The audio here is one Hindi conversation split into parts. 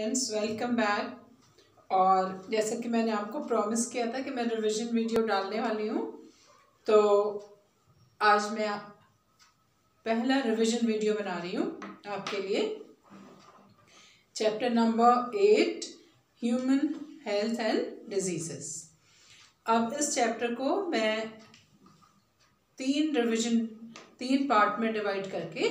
Students, welcome back. और जैसे कि मैंने आपको प्रॉमिस किया था कि मैं रिवीजन वीडियो डालने वाली हूँ, तो आज मैं पहला रिवीजन वीडियो बना रही हूँ आपके लिए। Chapter number 8, human health and diseases. अब इस चैप्टर को मैं तीन पार्ट में डिवाइड करके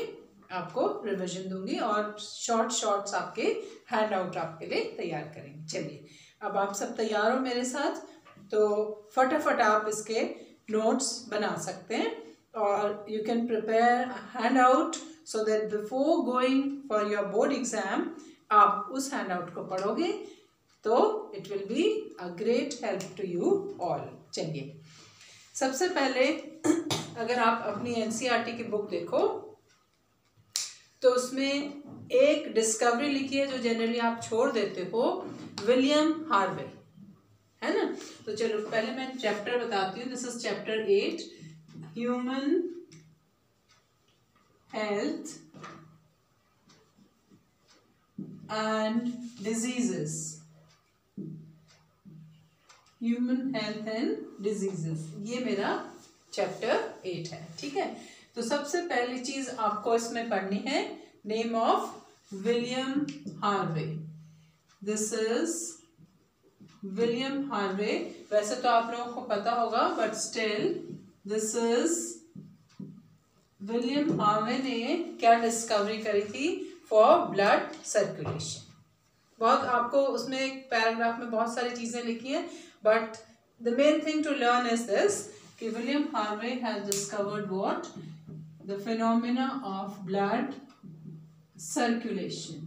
आपको रिवीजन दूंगी और शॉर्ट्स आपके हैंड आउट आपके लिए तैयार करेंगे। चलिए, अब आप सब तैयार हो मेरे साथ, तो फटाफट आप इसके नोट्स बना सकते हैं और you can prepare hand out so that before going for your board exam आप उस हैंड आउट को पढ़ोगे तो it will be a great help to you all. चलिए, सबसे पहले अगर आप अपनी एनसीईआरटी की बुक देखो तो उसमें एक डिस्कवरी लिखी है जो जनरली आप छोड़ देते हो, विलियम हार्वे, है ना। तो चलो पहले मैं चैप्टर बताती हूँ। This is chapter 8, human health and diseases. Human health and diseases, ये मेरा चैप्टर 8 है। ठीक है, तो सबसे पहली चीज आपको इसमें पढ़नी है, name of William Harvey. This is William Harvey. वैसे तो आप लोगों को पता होगा, but still this is William Harvey ने क्या डिस्कवरी करी थी फॉर ब्लड सर्कुलेशन। बहुत आपको उसमें एक पैराग्राफ में बहुत सारी चीजें लिखी हैं, but the main thing to learn is this कि William Harvey has discovered what the phenomena of blood circulation.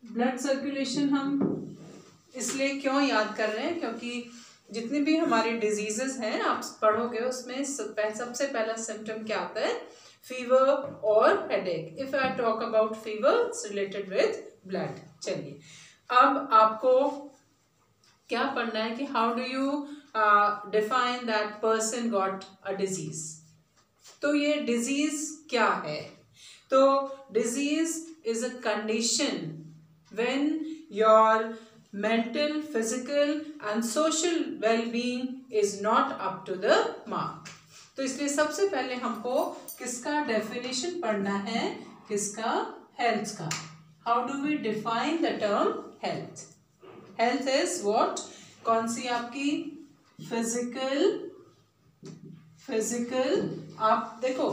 Blood circulation हम इसलिए क्यों याद कर रहे हैं, क्योंकि जितनी भी हमारी डिजीजेस हैं आप पढ़ोगे उसमें सबसे पहला सिम्टम क्या आता है, फीवर और headache. If I talk about fever, it's related with blood. चलिए, अब आपको क्या पढ़ना है कि how do you define that person got a disease. तो ये डिजीज क्या है? तो disease is a condition when your mental, physical and social wellbeing is not up to the mark. तो इसलिए सबसे पहले हमको किसका डेफिनेशन पढ़ना है, किसका, हेल्थ का। How do we define the term health? Health is what, कौन सी आपकी फिजिकल। आप देखो,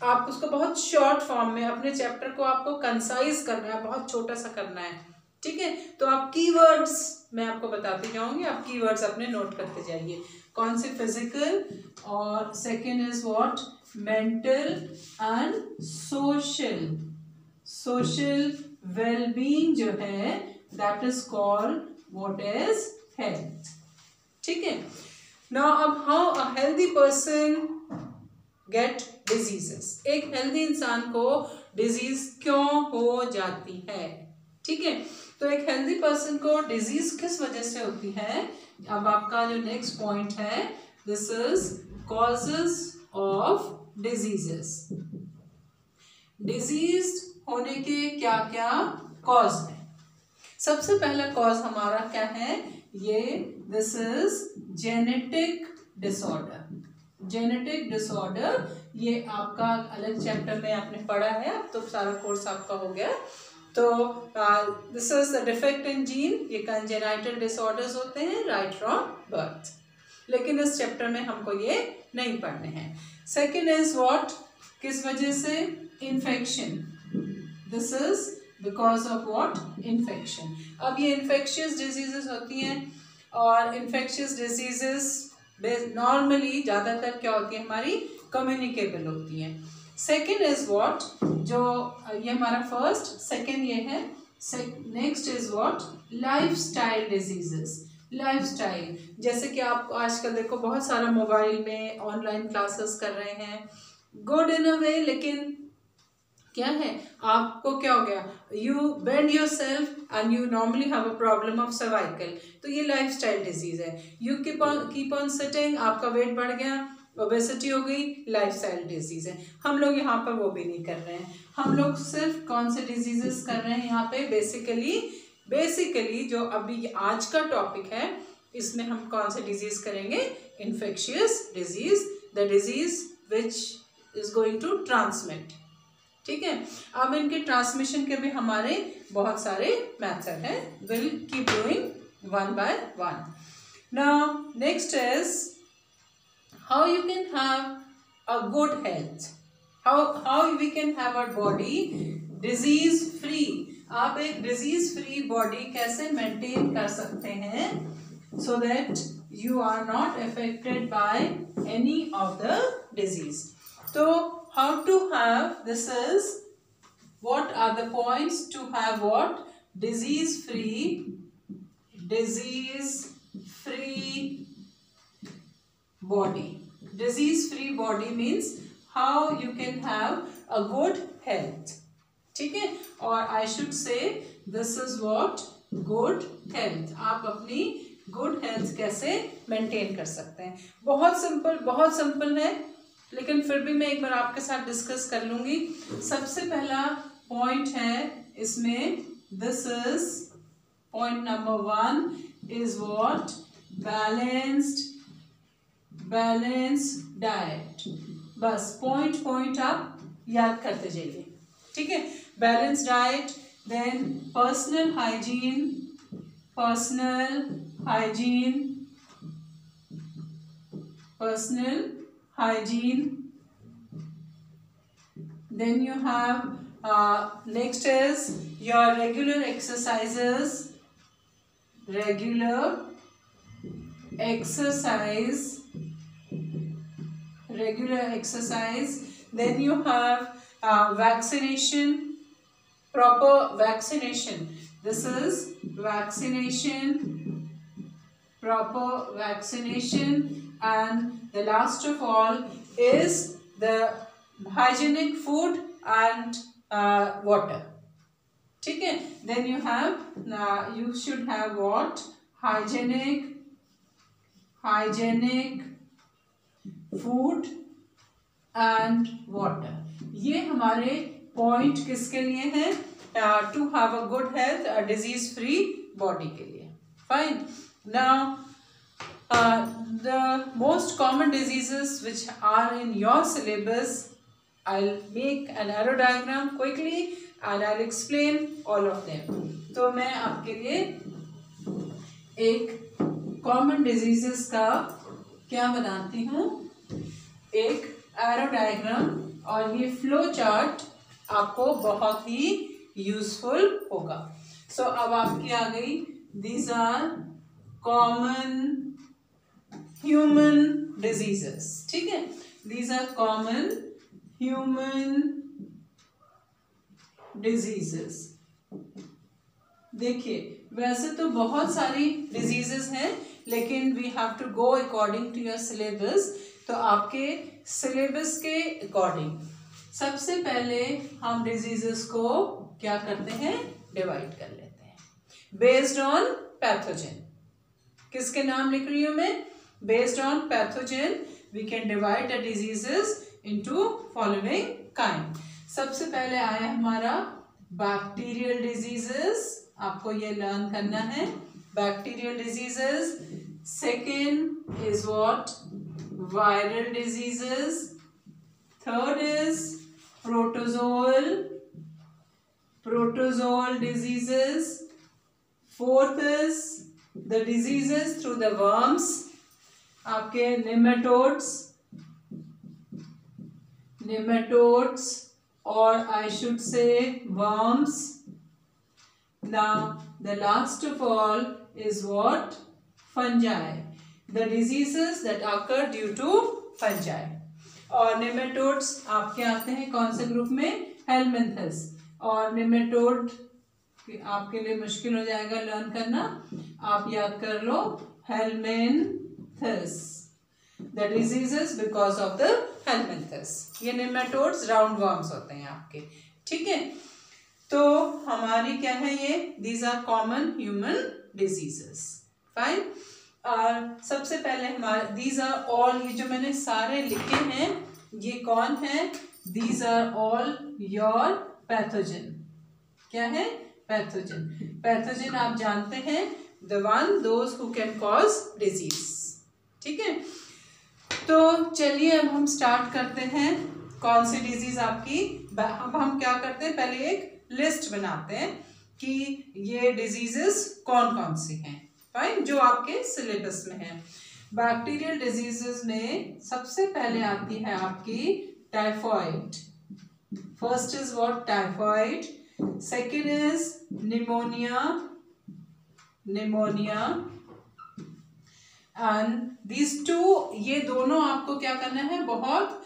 आप उसको बहुत शॉर्ट फॉर्म में, अपने चैप्टर को आपको कंसाइज करना है, बहुत छोटा सा करना है। ठीक है, तो आप कीवर्ड्स मैं आपको बताती जाऊंगी, आप कीवर्ड्स अपने नोट करते जाइए। कौन सी, फिजिकल, और second is what, mental and social wellbeing जो है, that is called what is health. ठीक है, नाउ अब how a healthy person get diseases. एक हेल्दी इंसान को डिजीज क्यों हो जाती है? ठीक है, तो एक हेल्दी पर्सन को डिजीज किस वजह से होती है? अब आपका जो नेक्स्ट पॉइंट है, this is causes of diseases. Disease होने के क्या क्या कॉज है? सबसे पहला कॉज हमारा क्या है, ये this is genetic disorder. Genetic disorder, ये आपका अलग चैप्टर में आपने पढ़ा है, अब तो सारा कोर्स आपका हो गया। तो this is the defect in gene, ये कंजेनाइटल डिसऑर्डर्स होते हैं राइट फ्रॉम बर्थ, लेकिन इस चैप्टर में हमको ये नहीं पढ़ने हैं। सेकेंड इज व्हाट, किस वजह से, infection. This is because of what, infection. अब ये इन्फेक्शियस डिजीजेस होती हैं, और इन्फेक्शियस डिजीजेस नॉर्मली ज़्यादातर क्या होती है, हमारी कम्युनिकेबल होती हैं। सेकेंड इज व्हाट, जो ये हमारा फर्स्ट, सेकेंड ये है। Next is what, lifestyle diseases. Lifestyle, जैसे कि आप आजकल देखो बहुत सारा मोबाइल में ऑनलाइन क्लासेस कर रहे हैं, गुड इन अ वे, लेकिन क्या है, आपको क्या हो गया, you bend your self and you normally have a problem of cervical, तो ये लाइफस्टाइल डिजीज है। यू कीप ऑन सिटिंग, आपका वेट बढ़ गया, ओबेसिटी हो गई, लाइफस्टाइल डिजीज है। हम लोग यहाँ पर वो भी नहीं कर रहे हैं, हम लोग सिर्फ कौन से डिजीजेस कर रहे हैं यहाँ पे, बेसिकली बेसिकली जो अभी आज का टॉपिक है इसमें हम कौन से डिजीज करेंगे, infectious disease, the disease which is going to transmit. ठीक है, अब इनके ट्रांसमिशन के भी हमारे बहुत सारे मेथड हैं, will keep doing one by one. Now next is how you can have a good health, how we can have a body disease free. आप एक डिजीज फ्री बॉडी कैसे मेंटेन कर सकते हैं so that you are not affected by any of the disease. So how to have, this is what are the points to have what, disease free body. Disease free body means how you can have a good health. ठीक है, और I should say this is what good health, आप अपनी गुड हेल्थ कैसे मेंटेन कर सकते हैं। बहुत सिंपल है, लेकिन फिर भी मैं एक बार आपके साथ डिस्कस कर लूँगी। सबसे पहला पॉइंट है इसमें, this is point number 1 is what, balanced diet. बस पॉइंट आप याद करते जाइए। ठीक है, balanced diet, then personal hygiene, then you have next is your regular exercise, then you have vaccination, proper vaccination. This is proper vaccination, and the last of all is the hygienic food and water. ठीक है, then you have you should have what, hygienic food and water. ये हमारे पॉइंट किसके लिए हैं, to have a good health, a disease free body के लिए। Fine, now the most common diseases which are in your syllabus, I'll make an arrow diagram quickly and I'll explain all of them. तो मैं आपके लिए एक common diseases का क्या बनाती हूँ, एक arrow diagram, और ये flow chart आपको बहुत ही यूजफुल होगा। सो अब आपकी आ गई, these are common human diseases। ठीक है, these are common human diseases। देखिए, वैसे तो बहुत सारी diseases हैं, लेकिन we have to go according to your syllabus। तो आपके syllabus के according सबसे पहले हम diseases को क्या करते हैं, डिवाइड कर लेते हैं बेस्ड ऑन पैथोजन। किसके नाम लिख रही हूं मैं, based on pathogen we can divide the diseases into following kind. सबसे पहले आया हमारा बैक्टीरियल डिजीजेस, आपको ये लर्न करना है, bacterial diseases. Second is what, viral diseases. Third is protozoal diseases. Fourth is the diseases through the worms, आपके nematodes or I should say worms. Now the last of all is what, fungi, the diseases that occur due to fungi. और nematodes आपके आते हैं कौन से ग्रुप में, हेलमिंथस। और नेमेटोड आपके लिए मुश्किल हो जाएगा लर्न करना, आप याद कर लो, helminths, the diseases because of the helminths. ये नेमेटोड्स राउंड वर्म्स होते हैं आपके। ठीक है, तो हमारी क्या है ये, these are common human diseases. Fine, और सबसे पहले हमारे दीज आर ऑल, ये जो मैंने सारे लिखे हैं ये कौन है, these are all your pathogen. क्या है, पैथोजन। पैथोजन आप जानते हैं, the one those who can cause disease. ठीक है, तो चलिए अब हम स्टार्ट करते हैं कौन सी डिजीज आपकी। अब हम क्या करते हैं, पहले एक लिस्ट बनाते हैं कि ये डिजीजेस कौन कौन सी हैं, फाइन, जो आपके सिलेबस में है। बैक्टीरियल डिजीजेस में सबसे पहले आती है आपकी typhoid. First is what, typhoid. Second is pneumonia, and these two, ये दोनों आपको क्या करना है, बहुत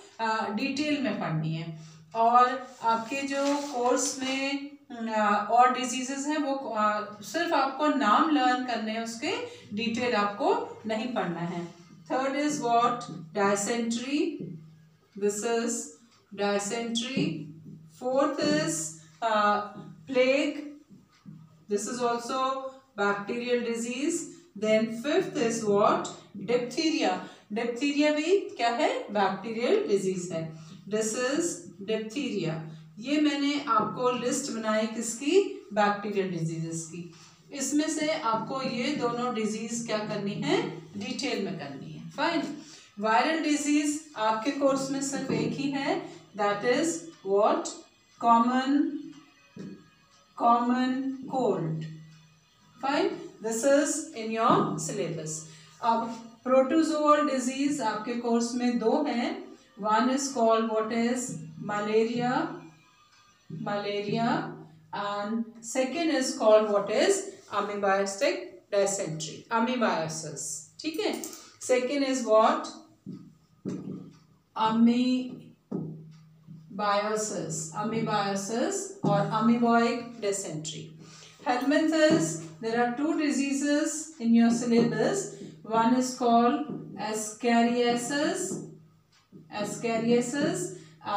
डिटेल में पढ़नी है। और आपके जो कोर्स में और डिजीजेस हैं वो सिर्फ आपको नाम लर्न करने हैं, उसके डिटेल आपको नहीं पढ़ना है। Third is what, dysentery, this is dysentery. Fourth is plague, this is also bacterial disease. Then fifth is what, diphtheria. Diphtheria भी क्या है, बैक्टीरियल डिजीज है। This is diphtheria. ये मैंने आपको लिस्ट बनाई किसकी, बैक्टीरियल डिजीजेस की। इसमें से आपको ये दोनों डिजीज क्या करनी है, डिटेल में करनी है, फाइन। वायरल डिजीज आपके कोर्स में सिर्फ एक ही है, that is what, common cold, fine, this is in your syllabus. अब प्रोटोजोअल डिजीज आपके कोर्स में दो हैं, one is called what is malaria and second is called what is amoebiasis dysentery, amoebiasis, ठीक है। second is what, amoebiasis or amoeboic dysentery. Helminthes, there are two diseases in your syllabus, one is called ascariasis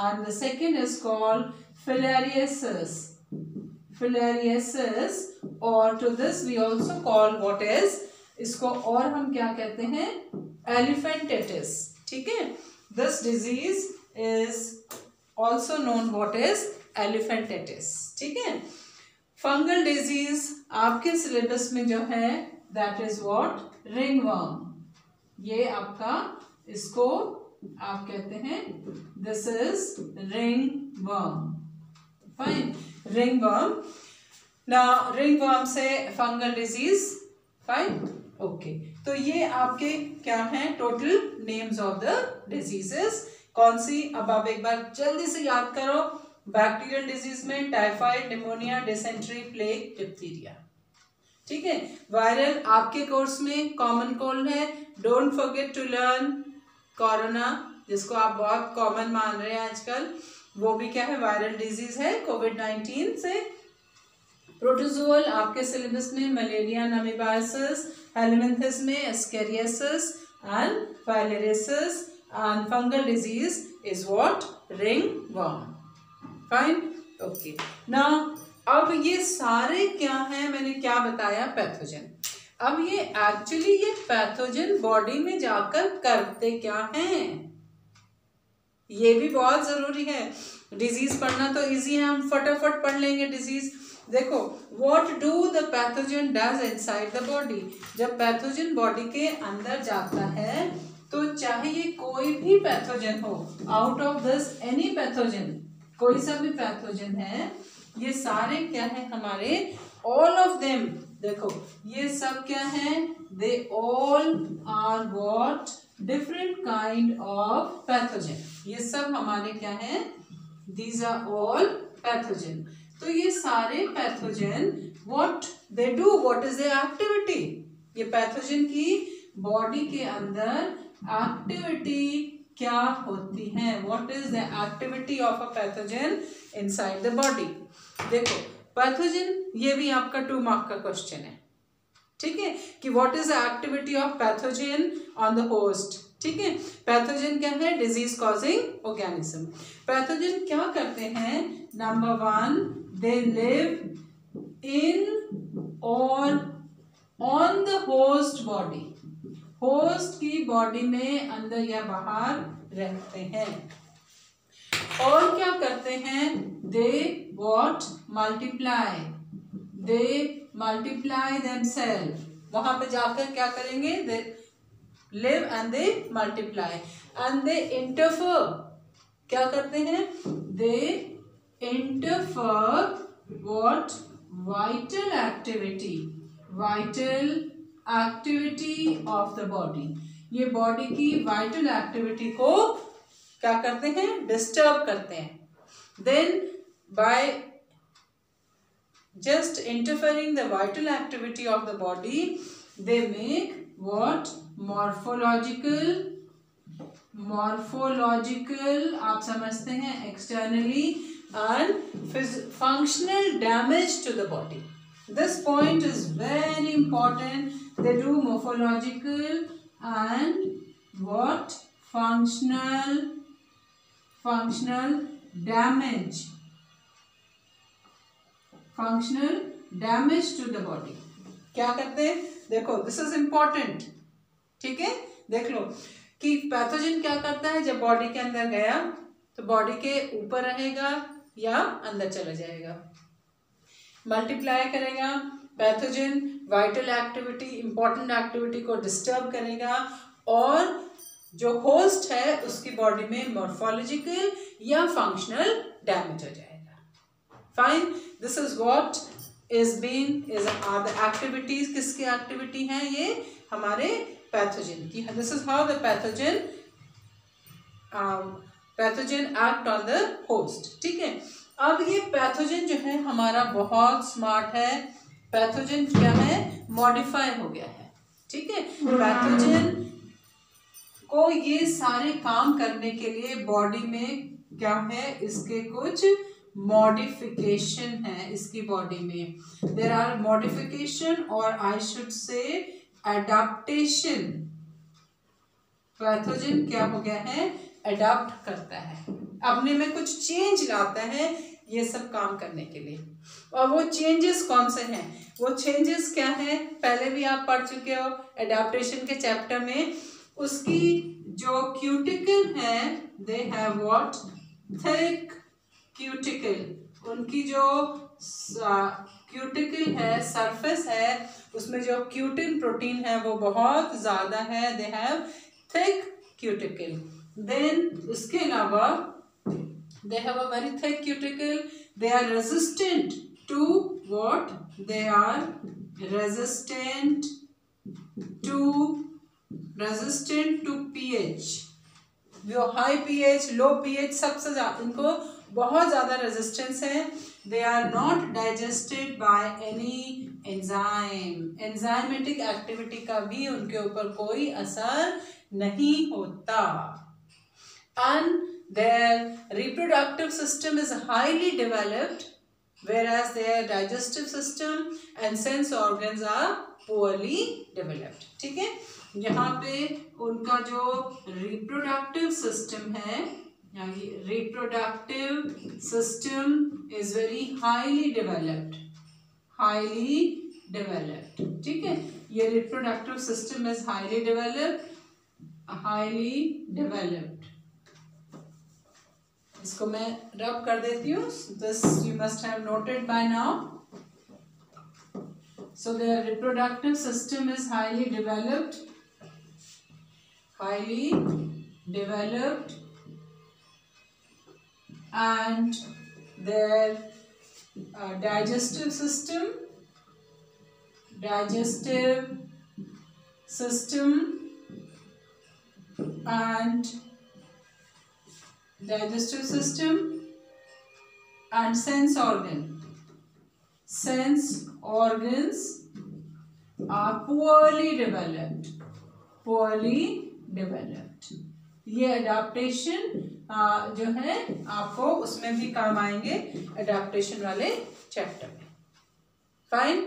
and the second is called filariasis, or to this we also call what is, इसको और हम क्या कहते हैं, elephantitis, ठीक है। this disease is also known what is elephantitis, ठीक है। फंगल डिजीज आपके सिलेबस में जो है that is what, ringworm। ये आपका, इसको आप कहते हैं, this is ringworm, fine, ringworm. Now ringworm से फंगल डिजीज, फाइन, ओके। तो ये आपके क्या हैं, total names of the diseases. कौन सी, अब आप एक बार जल्दी से याद करो। बैक्टीरियल डिजीज में typhoid, pneumonia, dysentery, plague, diphtheria, ठीक है। वायरल आपके कोर्स में कॉमन कोल्ड है, don't forget to learn corona, जिसको आप बहुत कॉमन मान रहे हैं आजकल, वो भी क्या है, वायरल डिजीज है कोविड-19 से। प्रोटोजोअल आपके सिलेबस में मलेरिया, अमीबायसिस, हेलमिंथस में ascariasis and filariasis, and fungal disease is what, ringworm, fine, okay. Now अब ये सारे क्या हैं, मैंने क्या बताया, पैथोजन। अब ये एक्चुअली ये पैथोजन बॉडी में जाकर करते क्या हैं, ये भी बहुत जरूरी है। डिजीज पढ़ना तो इजी है, हम फटाफट पढ़ लेंगे डिजीज। देखो, what do the pathogen does inside the body. जब पैथोजन बॉडी के अंदर जाता है तो चाहे ये कोई भी पैथोजन हो, out of this any pathogen, कोई सा भी पैथोजन है, ये सारे क्या है हमारे, ऑल ऑफ देम, देखो ये सब क्या है, they all are what, different kind of pathogen. ये सब हमारे क्या है, दीज आर ऑल पैथोजन। तो ये सारे pathogen what they do, what is there activity, ये पैथोजन की बॉडी के अंदर एक्टिविटी क्या होती है, what is the activity of a pathogen inside the body. देखो पैथोजन, ये भी आपका 2 मार्क का क्वेश्चन है, ठीक है, कि what is the activity of pathogen on the host, ठीक है। पैथोजन क्या है, डिजीज कॉजिंग ऑर्गेनिज्म। पैथोजन क्या करते हैं, नंबर 1, दे लिव इन और on the host body, host की बॉडी में अंदर या बाहर रहते हैं। और क्या करते हैं, they what, multiply, they multiply themselves, वहां पे जाकर क्या करेंगे, they live and they multiply and they interfere, क्या करते हैं, they interfere what, vital activity of the body, ये बॉडी की वाइटल एक्टिविटी को क्या करते हैं, डिस्टर्ब करते हैं. Then by just interfering the vital activity of the body, they make what, morphological आप समझते हैं externally and functional damage to the body. This point is very important. They do morphological and what, functional damage, functional damage to the body. क्या करते हैं, देखो दिस इज इंपॉर्टेंट, ठीक है. देख लो कि पैथोजन क्या करता है, जब बॉडी के अंदर गया तो बॉडी के ऊपर रहेगा या अंदर चला जाएगा, मल्टीप्लाई करेगा. Pathogen vital activity, important activity को डिस्टर्ब करेगा और जो होस्ट है उसकी बॉडी में मॉर्फोलॉजिकल या फंक्शनल डैमेज हो जाएगा. Fine, this is what is are the activities, किसकी एक्टिविटी हैं, ये हमारे पैथोजन की. This is how the pathogen act on the host. ठीक है. अब ये पैथोजन जो है हमारा बहुत स्मार्ट है. पैथोजन क्या है, मॉडिफाई हो गया है. ठीक है. पैथोजन को ये सारे काम करने के लिए बॉडी में क्या है, इसके कुछ मॉडिफिकेशन है इसकी बॉडी में. देयर आर मॉडिफिकेशन और I should say adaptation. Pathogen क्या हो गया है, एडाप्ट करता है, अपने में कुछ चेंज लाता है ये सब काम करने के लिए. और वो चेंजेस कौन से हैं, वो चेंजेस क्या है, पहले भी आप पढ़ चुके हो एडाप्टेशन के चैप्टर में. उसकी जो क्यूटिकल है, they have what, thick cuticle. उनकी जो क्यूटिकल है, सरफेस है, उसमें जो क्यूटिन प्रोटीन है वो बहुत ज़्यादा है. They have thick cuticle. Then उसके अलावा they have a very thick cuticle. They are resistant to what, they are resistant to pH. जो हाई पीएच, लो पीएच, सबसे ज़्यादा इनको बहुत ज़्यादा रेजिस्टेंस है. They are not digested by any enzyme. Enzymatic activity का भी उनके ऊपर कोई असर नहीं होता. And their reproductive system is highly developed, whereas their digestive system and sense organs are poorly developed. ठीक है. यहाँ पे उनका जो रिप्रोडक्टिव सिस्टम है, reproductive system is very highly developed. ठीक है. ये reproductive system is highly developed. इसको मैं रब कर देती हूँ. This you must have noted by now. So their reproductive system is highly developed. And their digestive system and sense organs are poorly developed. ये अडाप्टेशन जो है आपको उसमें भी काम आएंगे, अडाप्टेशन वाले चैप्टर में. फाइन.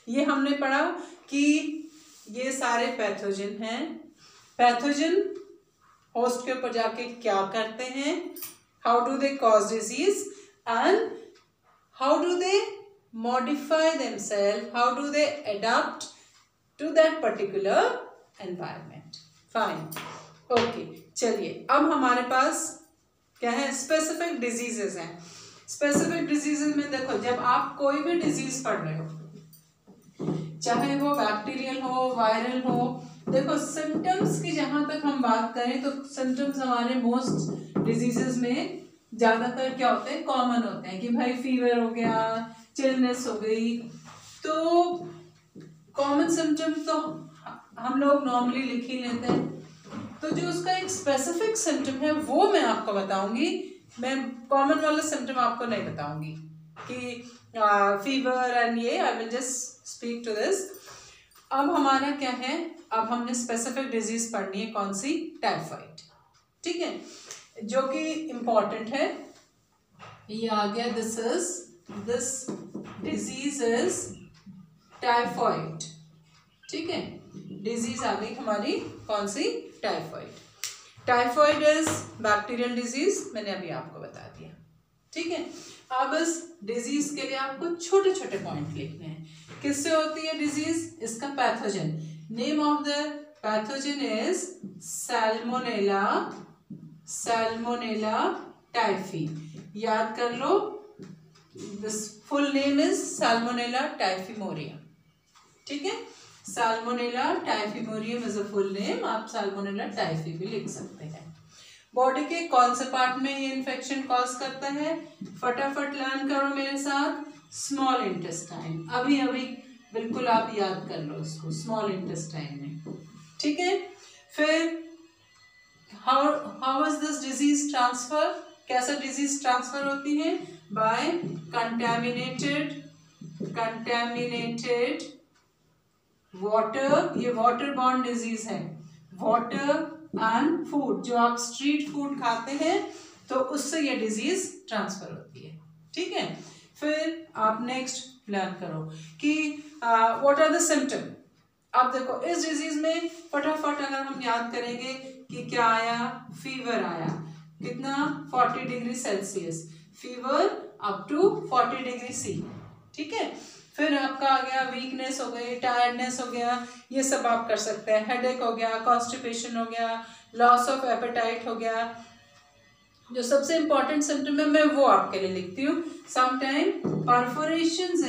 ये हमने पढ़ा कि ये सारे पैथोजन हैं. पैथोजन होस्ट के ऊपर जाके क्या करते हैं, how do they cause disease and how do they modify themselves, how do they adopt to that particular environment. Fine. Okay. चलिए अब हमारे पास क्या है, स्पेसिफिक डिजीजेस हैं. स्पेसिफिक डिजीजेस में देखो, जब आप कोई भी डिजीज पढ़ रहे हो चाहे वो बैक्टीरियल हो, वायरल हो। देखो सिम्टम्स की जहां तक हम बात करें तो सिम्टम्स हमारे मोस्ट डिजीजेस में ज्यादातर क्या होते हैं, कॉमन होते हैं कि भाई फीवर हो गया, चिलनेस हो गई। तो कॉमन सिम्टम्स तो हम लोग नॉर्मली लिख ही लेते हैं। तो जो उसका एक स्पेसिफिक सिम्टम है वो मैं आपको बताऊंगी। मैं कॉमन वाला सिम्टम आपको नहीं बताऊंगी कि फीवर एंड ये, I will just speak to this. अब हमारा क्या है, अब हमने स्पेसिफिक डिजीज पढ़नी है, कौन सी, टाइफाइड। ठीक है, जो कि इम्पॉर्टेंट है। ये आ गया, दिस डिजीज इज टाइफाइड। ठीक है, डिजीज आ गई हमारी कौन सी, typhoid. Typhoid is bacterial disease, मैंने अभी आपको बता दिया। ठीक है, अब इस डिजीज के लिए आपको छोटे छोटे पॉइंट लिखने हैं। किससे होती है डिजीज, इसका pathogen, name of the pathogen is Salmonella, Salmonella typhi. याद कर लो, this full name is Salmonella typhimurium. ठीक है, Salmonella typhimurium is a full name, आप सैल्मोनेला टाइफी भी लिख सकते हैं। बॉडी के कौन से पार्ट में ये इन्फेक्शन कॉज करता है, फटाफट लर्न करो मेरे साथ, स्मॉल इंटेस्टाइन। अभी अभी बिल्कुल आप याद कर लो इसको, स्मॉल इंटेस्टाइन में। ठीक है, फिर how is this disease transfer, कैसा डिजीज ट्रांसफर होती है, बाय कंटेमिनेटेड वाटर। ये वाटर बॉर्न डिजीज है, वाटर एंड फूड, जो आप स्ट्रीट फूड खाते हैं तो उससे ये डिजीज ट्रांसफर होती है। ठीक है, फिर आप नेक्स्ट लर्न करो कि व्हाट आर द सिम्टम। अब देखो इस डिजीज में फटाफट अगर हम याद करेंगे कि क्या आया, फीवर आया, कितना, 40 degree Celsius, fever up to 40 degree C. ठीक है, फिर आपका आ गया वीकनेस हो गई, टायर्डनेस हो गया, ये सब आप कर सकते हैं, हेडेक हो गया, कॉन्स्टिपेशन हो गया, लॉस ऑफ एपेटाइट हो गया। जो सबसे इंपॉर्टेंट सिम्टम है मैं वो आपके लिए लिखती हूँ। समटाइम परफोरेशंस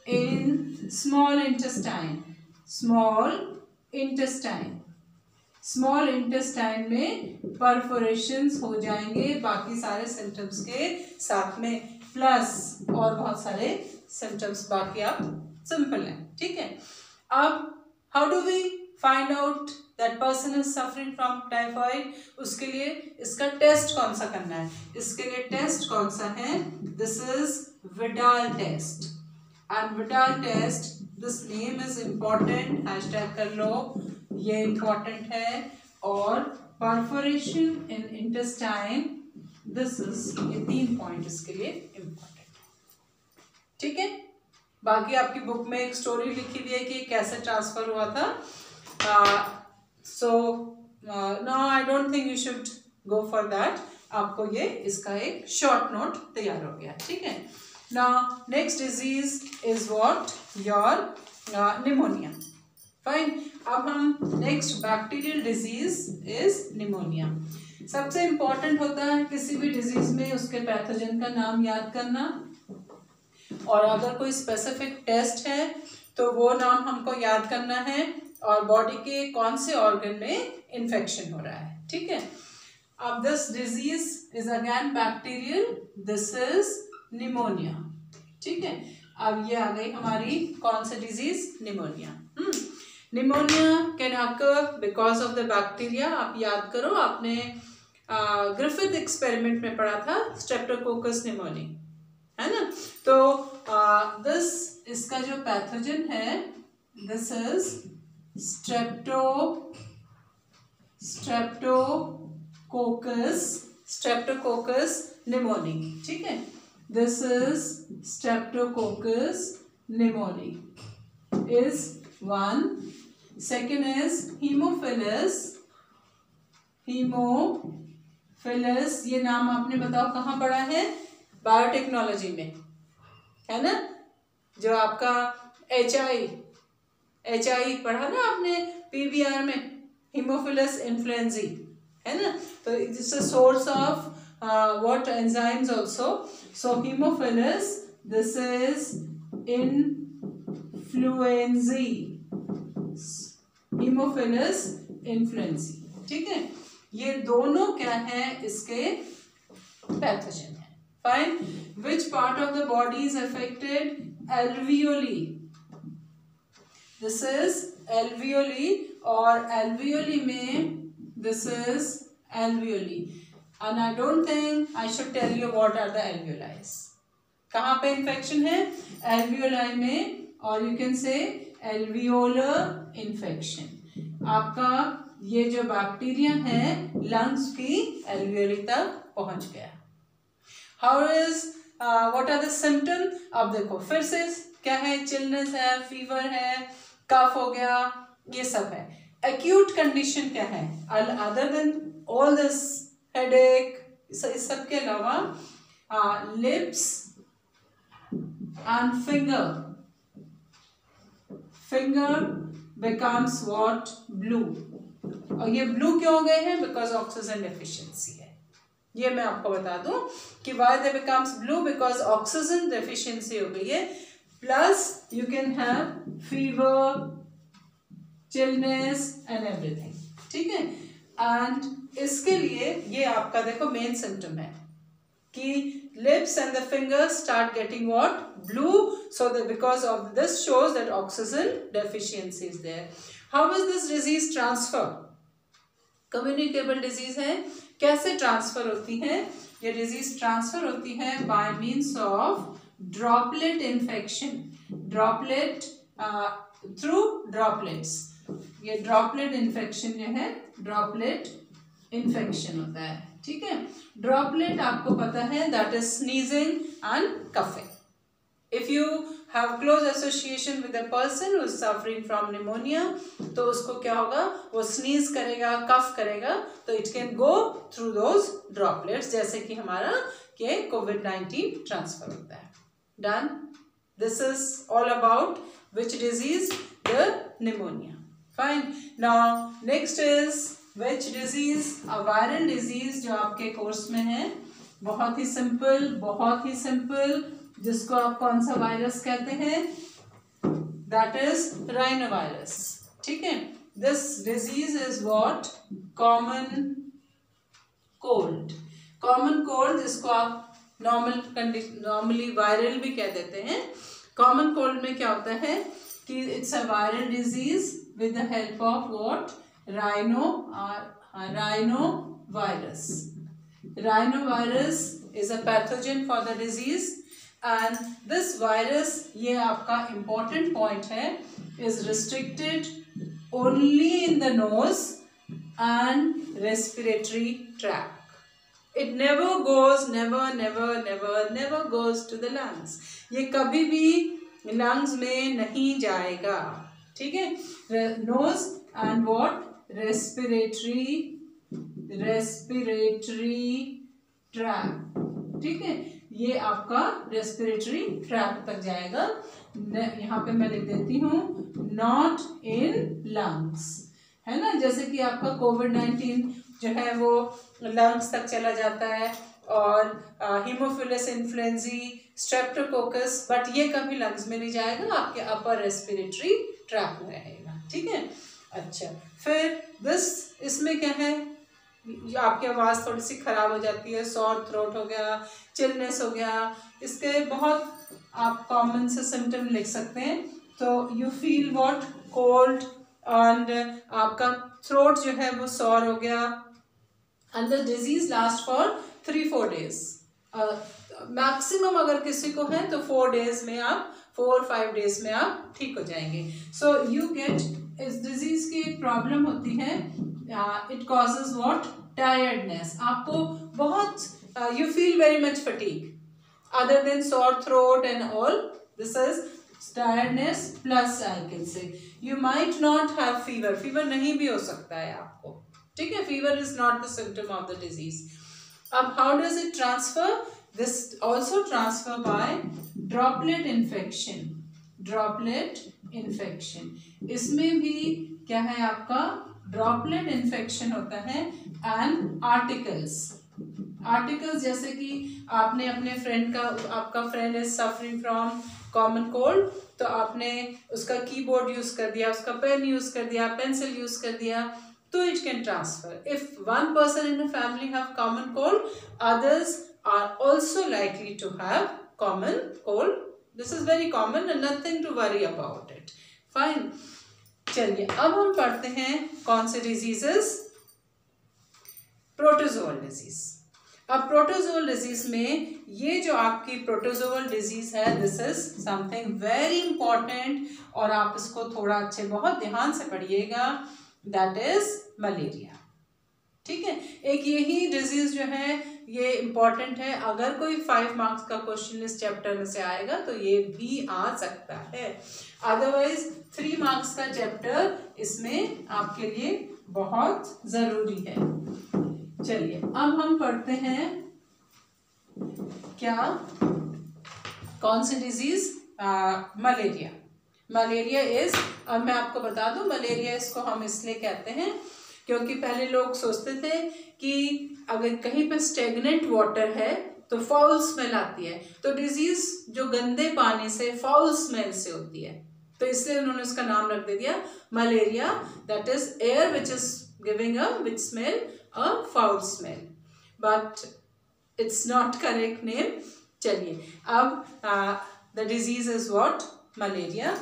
इन स्मॉल इंटेस्टाइन में परफोरेशंस हो जाएंगे बाकी सारे सिम्टम्स के साथ में, प्लस और बहुत सारे सिम्टम्स बाकी आप सिंपल है। ठीक है, अब how do we find out that person is suffering from typhoid, उसके लिए इसका टेस्ट कौन सा करना है, इसके लिए टेस्ट कौन सा है, this is Widal test. And Widal test, this name is important, hashtag कर लो, ये इम्पॉर्टेंट है। और perforation in intestine, this is, ये 3 पॉइंट इसके लिए इम्पॉर्टेंट। ठीक है, बाकी आपकी बुक में एक स्टोरी लिखी हुई है कि कैसे ट्रांसफर हुआ था। So now I don't think you should go for that, आपको ये इसका एक शॉर्ट नोट तैयार हो गया। ठीक है, now next disease is what, your pneumonia. Fine, अब हम next bacterial disease is pneumonia. सबसे इंपॉर्टेंट होता है किसी भी डिजीज में उसके पैथोजन का नाम याद करना, और अगर कोई स्पेसिफिक टेस्ट है तो वो नाम हमको याद करना है, और बॉडी के कौन से ऑर्गन में इन्फेक्शन हो रहा है। ठीक है, अब this disease is again bacterial, this is pneumonia. ठीक है, अब ये आ गई हमारी कौन सी disease, pneumonia. Pneumonia can occur because of the bacteria. आप याद करो, आपने ग्रिफिथ एक्सपेरिमेंट में पढ़ा था स्ट्रेप्टोकोकस निमोनी, है ना। तो दिस, इसका जो पैथोजन है, दिस इज स्ट्रेप्टोकोकस निमोनी। ठीक है, this is Streptococcus pneumoniae is one. Second is hemophilus, ये नाम आपने बताओ कहाँ पढ़ा है, बायोटेक्नोलॉजी में, है ना। जो आपका HI पढ़ा ना आपने PBR में, हीमोफिलस इन्फ्लुएंजी, है ना। तो it's a source of what enzymes also. So hemophilus this is influenzae, Haemophilus influenzae. ठीक है, ये दोनों क्या है, इसके पैथोजन है। Fine, which part of the body is affected? Alveoli, this is alveoli, और एल्वियोली में this is alveoli, and I don't think I should tell you what are the alveoli. कहाँ पे इन्फेक्शन है? एल्वियोलाई में, और you can say alveolar infection. आपका ये जो बैक्टीरिया है लंग्स की एल्वियोली तक पहुंच गया। How is what are the symptom? अब देखो फिर से क्या है, चिलनेस है, फीवर है, कफ हो गया, ये सब है। एक्यूट कंडीशन क्या है? Other than all this headache, इस सब के अलावा lips and finger becomes what? Blue. और ये ब्लू क्यों हो गए हैं? बिकॉज ऑक्सीजन डेफिशिएंसी है। ये मैं आपको बता दूं कि why they becomes blue, because oxygen deficiency हो गई है, plus you can have fever, chillness and everything. ठीक है, एंड इसके लिए ये आपका देखो मेन सिम्टम है कि lips and the fingers start getting what? Blue. So that because of this shows that oxygen deficiency is there. How is this disease transfer? Communicable disease है। कैसे ट्रांसफर होती है? ये डिजीज ट्रांसफर होती है by means of droplet infection. Droplet through droplets. ये ड्रॉपलेट इन्फेक्शन जो है, ड्रॉपलेट इन्फेक्शन होता है। ठीक है, ड्रॉपलेट आपको पता है that is sneezing and coughing. If you have close association with a person who is suffering from pneumonia, तो उसको क्या होगा, वो स्नीज करेगा, कफ करेगा, तो it can go through those droplets, जैसे कि हमारा के कोविड-19 ट्रांसफर होता है। Done, this is all about which disease? The pneumonia. Fine, now next is which disease? A viral disease जो आपके कोर्स में है, बहुत ही सिंपल, बहुत ही सिंपल, जिसको आप कौन सा वायरस कहते हैं? That is rhinovirus. ठीक है, this disease is what? Common cold. Common cold, जिसको आप नॉर्मली वायरल भी कह देते हैं। कॉमन कोल्ड में क्या होता है कि it's a viral disease with the help of what? Rhinovirus. Rhinovirus is a pathogen for the disease, and this virus, ये आपका important point है, is restricted only in the nose and respiratory tract. It never goes, never goes to the lungs. ये कभी भी lungs में नहीं जाएगा। ठीक है, nose and what? Respiratory tract. ठीक है, ये आपका रेस्पिरेटरी ट्रैक्ट तक जाएगा। यहाँ पे मैं लिख देती हूँ नॉट इन लंग्स, है ना। जैसे कि आपका कोविड-19 जो है वो लंग्स तक चला जाता है, और हीमोफिलस इन्फ्लुएंजी, स्ट्रेप्टोकोकस, बट ये कभी लंग्स में नहीं जाएगा, आपके अपर रेस्पिरेटरी ट्रैक में रहेगा। ठीक है, अच्छा, फिर इसमें क्या है, आपकी आवाज़ थोड़ी सी खराब हो जाती है, सॉर थ्रोट हो गया, चिलनेस हो गया, इसके बहुत आप कॉमन से सिम्टम लिख सकते हैं। तो you feel what? Cold, and आपका थ्रोट जो है वो सॉर हो गया, and the disease last for 3-4 days। Maximum अगर किसी को है तो 4 days में आप 4-5 days में आप ठीक हो जाएंगे। सो यू गेट, इस डिजीज की एक प्रॉब्लम होती है, इट कॉजेज व्हाट? टायर्डनेस। आपको बहुत you feel very much fatigue other than sore throat and all, this is tiredness plus I can say you might not have fever. Fever नहीं भी हो सकता है आपको। ठीक है, fever is not the symptom of the disease. अब how does it transfer? This also transfer by droplet infection. Droplet infection. इसमें भी क्या है आपका? Droplet infection होता है and articles. आर्टिकल्स जैसे कि आपने अपने फ्रेंड का, आपका friend is suffering from common cold, तो आपने उसका कीबोर्ड यूज कर दिया, उसका पेन यूज कर दिया, पेंसिल यूज कर दिया, तो it can transfer. If one person in a family have common cold, others are also likely to have common cold. This is very common and nothing to worry about it. Fine. चलिए अब हम पढ़ते हैं कौन से डिजीजेस. Protozoal disease. अब प्रोटोजोअल डिजीज में ये जो आपकी प्रोटोजोअल डिजीज है, this is something very important और आप इसको थोड़ा अच्छे बहुत ध्यान से पढ़िएगा. That is malaria. ठीक है, एक यही डिजीज जो है ये इंपॉर्टेंट है. अगर कोई 5 मार्क्स का क्वेश्चन इस चैप्टर में से आएगा तो ये भी आ सकता है. अदरवाइज 3 मार्क्स का चैप्टर इसमें आपके लिए बहुत जरूरी है. चलिए अब हम पढ़ते हैं क्या, कौन सी डिजीज. मलेरिया. मलेरिया इज, अब मैं आपको बता दूं, मलेरिया इसको हम इसलिए कहते हैं क्योंकि पहले लोग सोचते थे कि अगर कहीं पे स्टेगनेंट वाटर है तो फाउल स्मेल आती है, तो डिजीज जो गंदे पानी से फाउल स्मेल से होती है, तो इसलिए उन्होंने उसका नाम रख दे दिया malaria. That is air which is giving a which smell a foul smell, but it's not correct name. चलिए अब the disease is what? Malaria.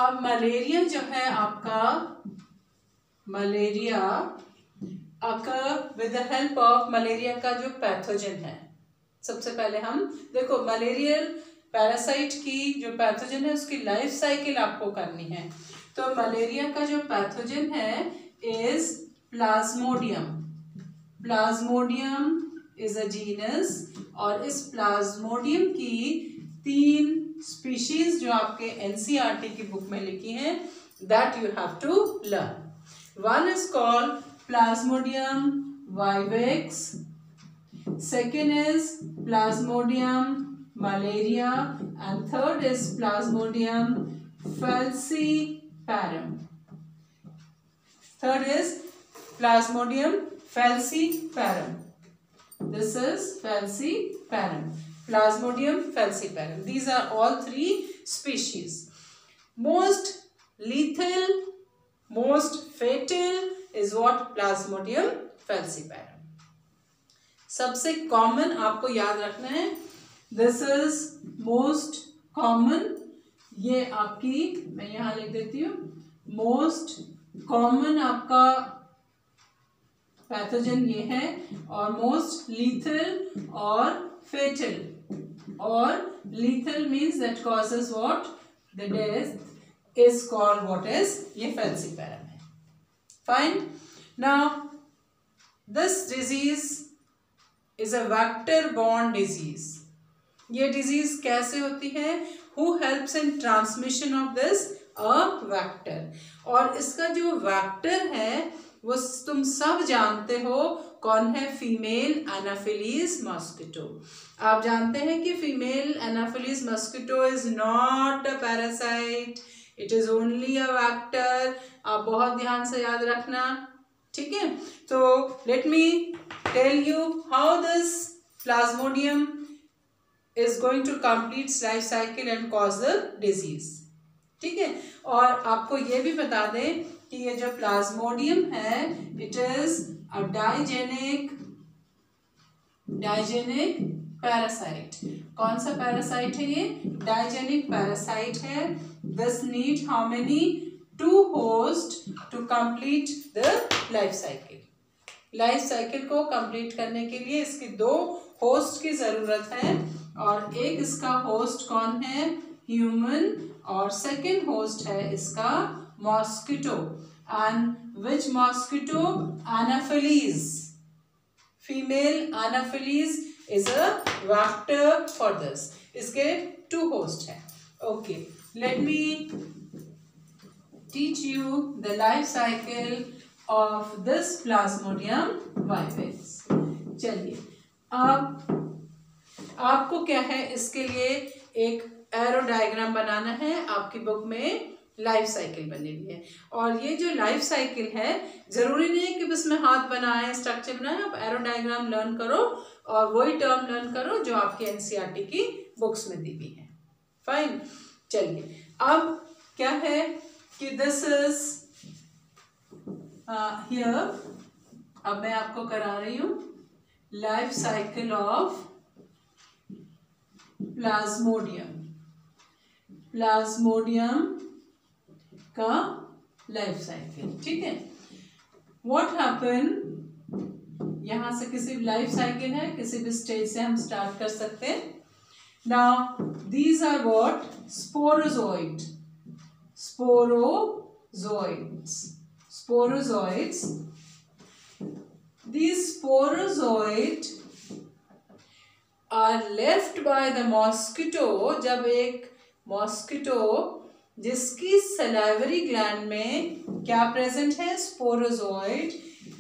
अब मलेरिया जो है आपका, malaria occur with the help of, malaria का जो पैथोजन है, सबसे पहले हम देखो मलेरियल पैरासाइट की जो पैथोजन है उसकी लाइफ साइकिल आपको करनी है. तो मलेरिया का जो पैथोजन है is Plasmodium. Plasmodium is a genus और इस प्लाज्मोडियम की 3 स्पीशीज जो आपके एनसीईआरटी की बुक में लिखी हैं, that you have to learn. One is called plasmodium vivax, second is plasmodium malaria and third is plasmodium falciparum. Third is Plasmodium falciparum. This is falciparum. Plasmodium falciparum. These are all 3 species. Most lethal, most fatal is what? Plasmodium falciparum. सबसे कॉमन आपको याद रखना है. This is most common. ये आपकी, मैं यहां लिख देती हूँ, मोस्ट कॉमन आपका पैथोजन ये है, और मोस्ट लीथल और फेटल. और lethal means that causes what? The death is called what is? ये falciparum है. Fine. Now this disease is a vector borne disease. ये डिजीज कैसे होती है? Who helps in transmission of this? A vector. और इसका जो वेक्टर है वो तुम सब जानते हो कौन है? Female anopheles mosquito. आप जानते हैं कि female anopheles mosquito is not a parasite, it is only a vector. आप बहुत ध्यान से याद रखना. ठीक है, तो let me tell you how this plasmodium is going to complete its life cycle and cause the disease. ठीक है, और आपको ये भी बता दें कि ये जो प्लाज्मोडियम है it is a digenic parasite. कौन सा पैरासाइट है ये? डाइजेनिक पैरासाइट है. This need how many? 2 host to complete the life cycle. Life cycle को कंप्लीट करने के लिए इसकी 2 होस्ट की जरूरत है, और एक इसका होस्ट कौन है? ह्यूमन, और सेकेंड होस्ट है इसका mosquito. And which mosquito? Anopheles. Female Anopheles is a vector for this. इसके 2 होस्ट है. Okay, let me teach you the life cycle of this Plasmodium vivax. चलिए अब आपको क्या है, इसके लिए एक एरो डायग्राम बनाना है. आपकी बुक में लाइफ साइकिल बनी हुई है। और ये जो लाइफ साइकिल है, जरूरी नहीं है कि बस में हाथ बनाए, स्ट्रक्चर बनाए, आप एरो डायग्राम लर्न करो और वही टर्म लर्न करो जो आपके एनसीईआरटी की बुक्स में दी हुई है। फाइन, चलिए अब क्या है कि दिस इज हियर, अब मैं आपको करा रही हूं life cycle of Plasmodium. Plasmodium का लाइफ साइकिल, ठीक है। व्हाट हैपन, यहां से किसी लाइफ साइकिल है, किसी भी स्टेज से हम स्टार्ट कर सकते हैं। Now these are what, sporozoid, sporozoids, sporozoids. These sporozoids are left by the mosquito, जब एक मॉस्किटो जिसकी सलाइवरी ग्लैंड में क्या प्रेजेंट है, स्पोरोजोइड,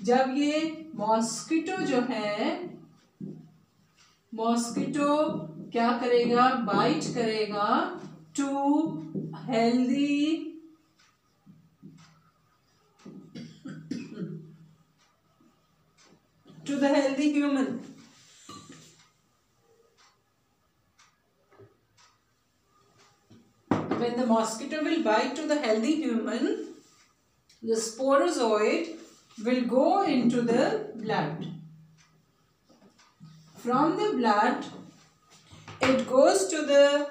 जब ये मॉस्किटो जो है, मॉस्किटो क्या करेगा, बाइट करेगा to healthy to the healthy human. When the mosquito will bite to the healthy human, the sporozoid will go into the blood. From the blood, it goes to the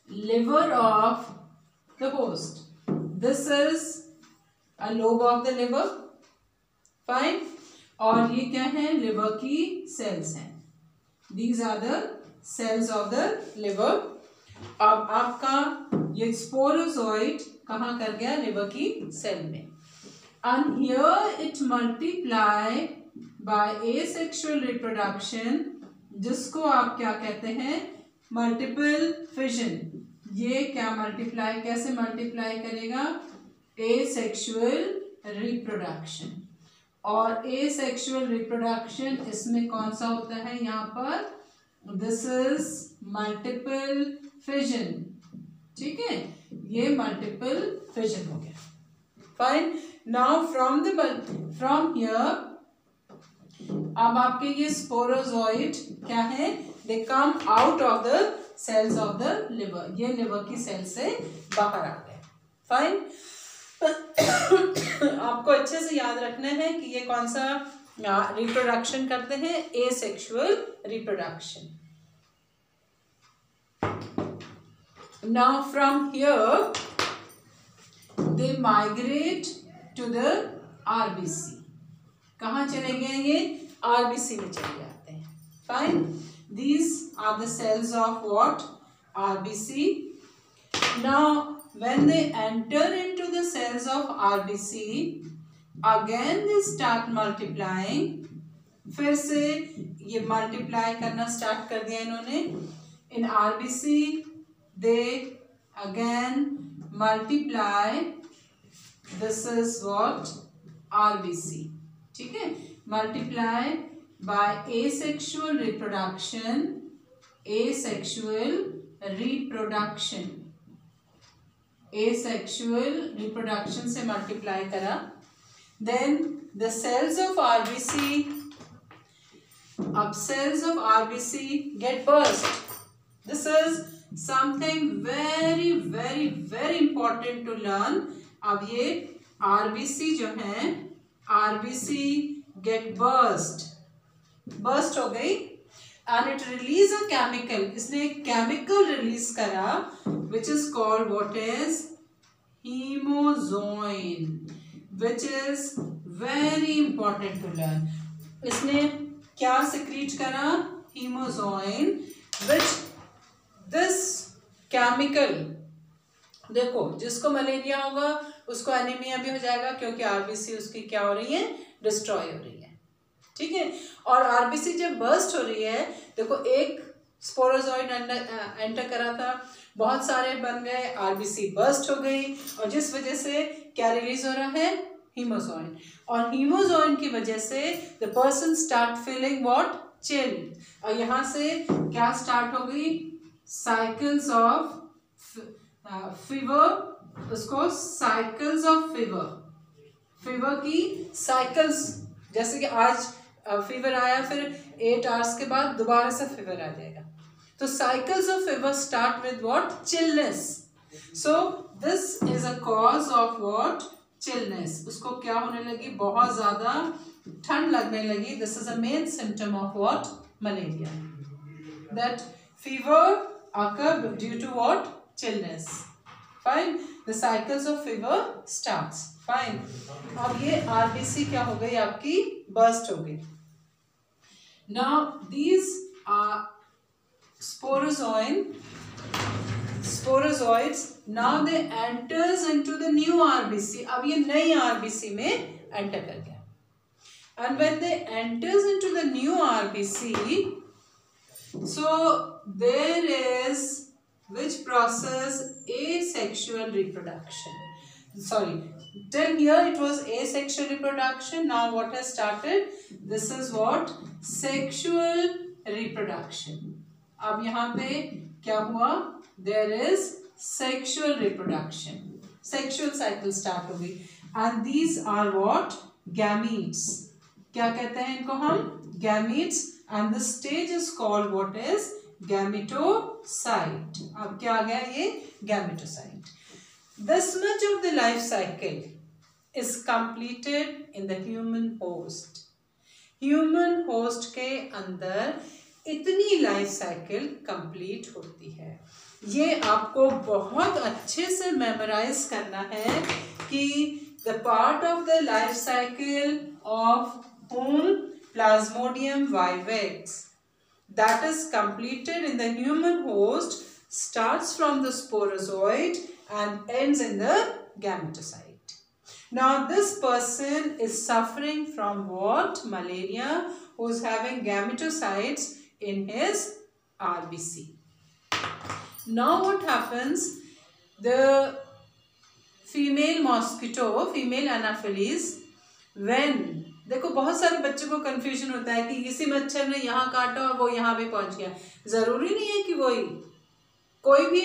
liver of the host. This is a lobe of the liver, fine, और ये क्या है, लिवर की सेल्स हैं। These are the cells of the liver। अब आपका ये स्पोरोजोइड कहाँ कर गया, लिवर की सेल में। And here it multiply by asexual reproduction, जिसको आप क्या कहते हैं, मल्टीपल फिजन। ये क्या मल्टीप्लाई, कैसे मल्टीप्लाई करेगा, asexual reproduction। और asexual reproduction इसमें कौन सा होता है, यहाँ पर this is multiple fission, ठीक है, ये multiple fission हो गया। Fine, now from here, अब आपके ये स्पोरोजोइड क्या है, they come out of the cells of the liver, ये लिवर की सेल से बाहर आ गए। फाइन, आपको अच्छे से याद रखना है कि ये कौन सा रिप्रोडक्शन करते हैं, asexual reproduction. Now from here they migrate to the RBC. कहाँ चले गए, ये आरबीसी में चले जाते हैं। Fine, these are the cells of what, RBC. Now when they enter into the cells of RBC, again they start multiplying। फिर से ये मल्टीप्लाई करना स्टार्ट कर दिया इन्होंने। in RBC they again multiply, this is what, RBC, ठीक है, multiply by asexual reproduction, asexual reproduction, asexual reproduction से मल्टीप्लाई करा। then the cells of RBC, अब cells of RBC get burst। this is something very very very important to learn। अब ये RBC जो है, RBC get burst हो गई and it release a chemical, इसने एक chemical release करा which is called what is, hemozoin, which is very important to learn। इसने क्या secrete करा, hemozoin, which this chemical, देखो जिसको मलेरिया होगा उसको एनीमिया भी हो जाएगा, क्योंकि आरबीसी उसकी क्या हो रही है, डिस्ट्रॉय हो रही है, ठीक है। और आरबीसी जब बर्स्ट हो रही है, देखो एक स्पोरोजोइड एंटर करा था, बहुत सारे बन गए, आरबीसी बर्स्ट हो गई, और जिस वजह से क्या रिलीज हो रहा है, हीमोजोइन। और हीमोजोइन की वजह से the person start feeling what, chill. और यहाँ से क्या स्टार्ट हो गई, साइकिल्स ऑफ फीवर, उसको साइकिल्स ऑफ फीवर, फीवर की साइकिल्स, जैसे कि आज फीवर आया, फिर 8 आवर्स के बाद दोबारा से फीवर आ जाएगा, तो cycles of fever start with what, chillness. So this is a cause of what, chillness. उसको क्या होने लगी, बहुत ज्यादा ठंड लगने लगी. This is a main symptom of what, malaria. That fever occur due to what, chillness. Fine. The cycles of fever starts. Fine. अब ये RBC क्या हो गई आपकी, burst हो गई. Now these are sporozoids. Now they enters into the new RBC. अब ये नई RBC में enter कर गया. And when they enters into the new RBC, so there is which process, asexual reproduction. Sorry, till here it was asexual reproduction. Now what has started, this is what, sexual reproduction. अब यहाँ पे क्या हुआ, there is sexual reproduction, sexual cycle start हो गई. And these are what, gametes. क्या कहते हैं इनको हम, gametes. And the stage is called what is, gametocyte. अब क्या आ गया ये, gametocyte. This much of the life cycle is completed in the human host. Human host के अंदर इतनी लाइफ साइकिल कंप्लीट होती है. ये आपको बहुत अच्छे से मेमोराइज करना है कि the part of the life cycle of whom, Plasmodium vivax, that is completed in the human host, starts from the sporozoid and ends in the gametocyte. Now this person is suffering from what, malaria, who is having gametocytes in his RBC. Now what happens, the female mosquito, female Anopheles, when, देखो बहुत सारे बच्चों को कंफ्यूजन होता है कि इसी मच्छर ने यहाँ काटा और वो यहाँ भी पहुंच गया. जरूरी नहीं है कि वही, कोई भी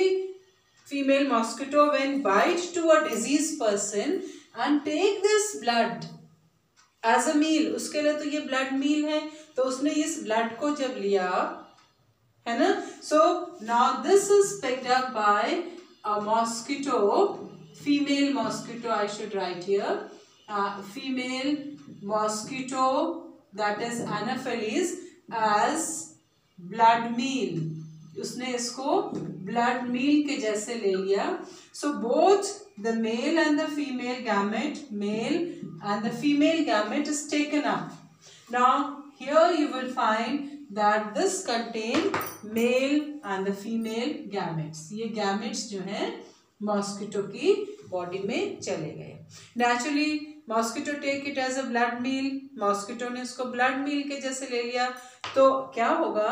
female mosquito when bite to a disease person and take this blood as a meal, उसके लिए तो ये ब्लड मील है, तो उसने इस ब्लड को जब लिया है ना, so now this is picked up by a mosquito, female mosquito, I should write here, female mosquito, that is Anopheles, as blood meal. उसने इसको blood meal के जैसे ले लिया. So both the male and the female gamete, male and the female gamete is taken up. Now here you will find that this contain male and the female gametes. ये gametes जो हैं मॉस्किटो की बॉडी में चले गए. Naturally mosquito take it as a blood meal, mosquito ने इसको ब्लड मील के जैसे ले लिया, तो क्या होगा,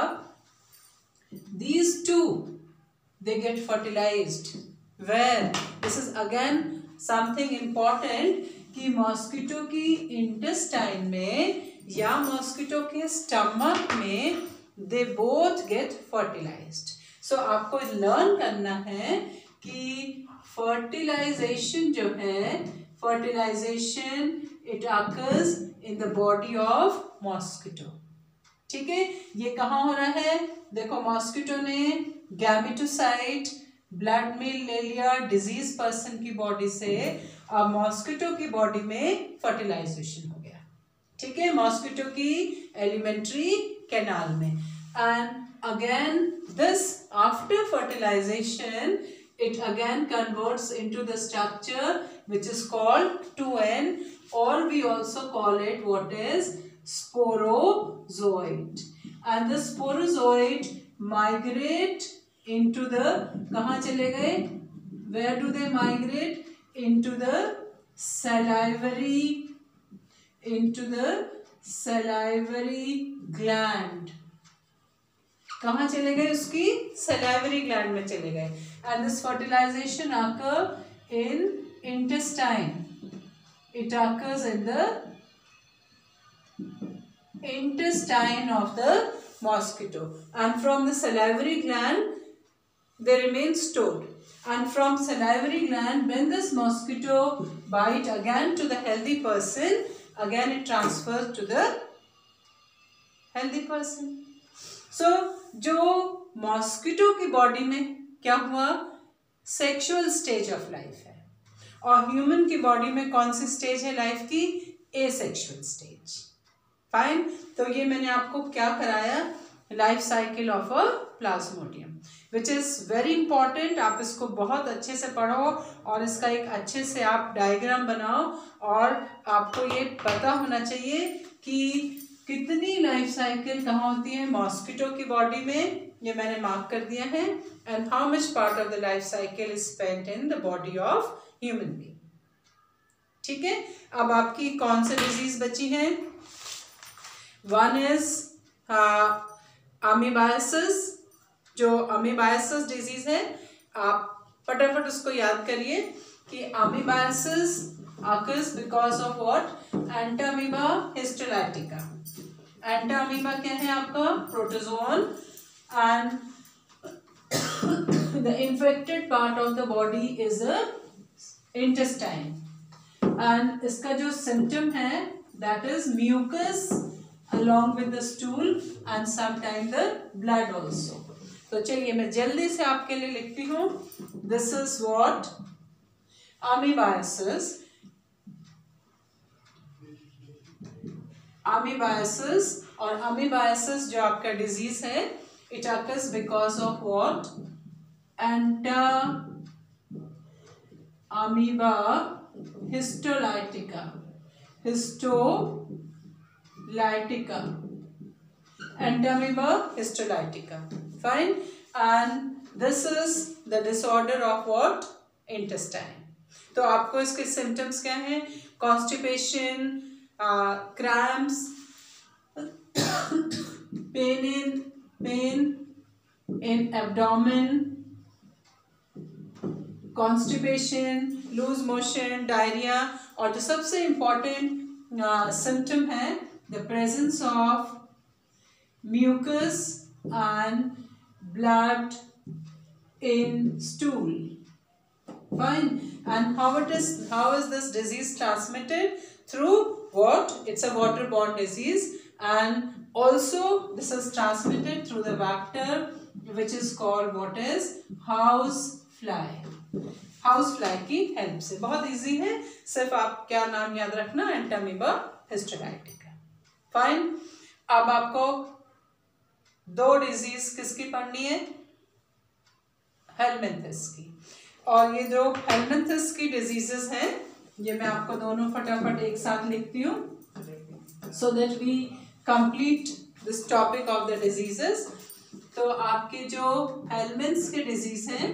these two they get fertilized. Where this is again something important कि मॉस्किटो की इंटेस्टाइन में या मॉस्किटो के स्टमक में they both get fertilized. So आपको लर्न करना है कि फर्टिलाइजेशन जो है, fertilization it occurs in the body of mosquito. ठीक है, ये कहाँ हो रहा है, देखो मॉस्किटो ने गैमेटोसाइट ब्लड मिल ले लिया डिजीज पर्सन की बॉडी से, अब मॉस्किटो की बॉडी में फर्टिलाइजेशन हो गया. ठीक है, मॉस्किटो की एलिमेंट्री कैनाल में. And again this after fertilization it again converts into the structure which is called 2N, or we also call it what is sporozoid. And the sporozoid migrate into the, कहाँ चले गए, where do they migrate, into the salivary gland. कहाँ चले गए, उसकी सलाइवरी ग्लैंड में चले गए. And this fertilization occur in intestine. It occurs in the intestine of the mosquito, and from the salivary gland they remain stored. And from salivary gland, when this mosquito bite again to the healthy person, again it transfers to the healthy person. So जो मॉस्किटो की बॉडी में क्या हुआ, सेक्सुअल स्टेज ऑफ लाइफ है, और ह्यूमन की बॉडी में कौन सी स्टेज है लाइफ की, एसेक्सुअल स्टेज. फाइन. तो ये मैंने आपको क्या कराया, life cycle of a Plasmodium, which is very important. आप इसको बहुत अच्छे से पढ़ो और इसका एक अच्छे से आप डायग्राम बनाओ, और आपको ये पता होना चाहिए कि कितनी लाइफ साइकिल कहाँ होती है मॉस्किटो की बॉडी में, ये मैंने मार्क कर दिया है. And how much part of the life cycle is spent in the body of human being. ठीक है. अब आपकी कौन से डिजीज बची हैं, वन इज अमीबाइसिस. जो अमीबाइसिस डिजीज है, आप फटाफट उसको याद करिए कि amoebiasis occurs because of what, Entamoeba histolytica. Entamoeba क्या है आपका, protozoan. And the infected part of the body is a intestine. And इसका जो सिम्टम है that is mucus along with the stool and sometimes the blood also. तो चलिए मैं जल्दी से आपके लिए लिखती हूँ. This is what amoebiasis. Amoebiasis और amoebiasis जो आपका डिजीज है, it occurs because of what, Entamoeba histolytica. Entamoeba histolytica. Fine. And this is the disorder of what, intestine. तो आपको इसके symptoms क्या हैं, constipation, cramps, pain in abdomen, constipation, loose motion, diarrhea, और जो सबसे important symptom है the presence of mucus and blood in stool. Fine. And how is this disease transmitted? Through what? It's a waterborne disease, and also this is transmitted through the vector which is called what is house fly. House fly की हेल्प से. बहुत इजी है, सिर्फ आप क्या नाम याद रखना, एंटामीबा हिस्टोलाइटिका. फाइन. अब आपको दो डिजीज किसकी पढ़नी है, हेलमिंथिस की. और ये जो हेलमिंथिस की डिजीजेस हैं, ये मैं आपको दोनों फटाफट एक साथ लिखती हूँ, so that we complete this topic of the diseases. तो आपके जो हेलमिंथ्स के डिजीज हैं,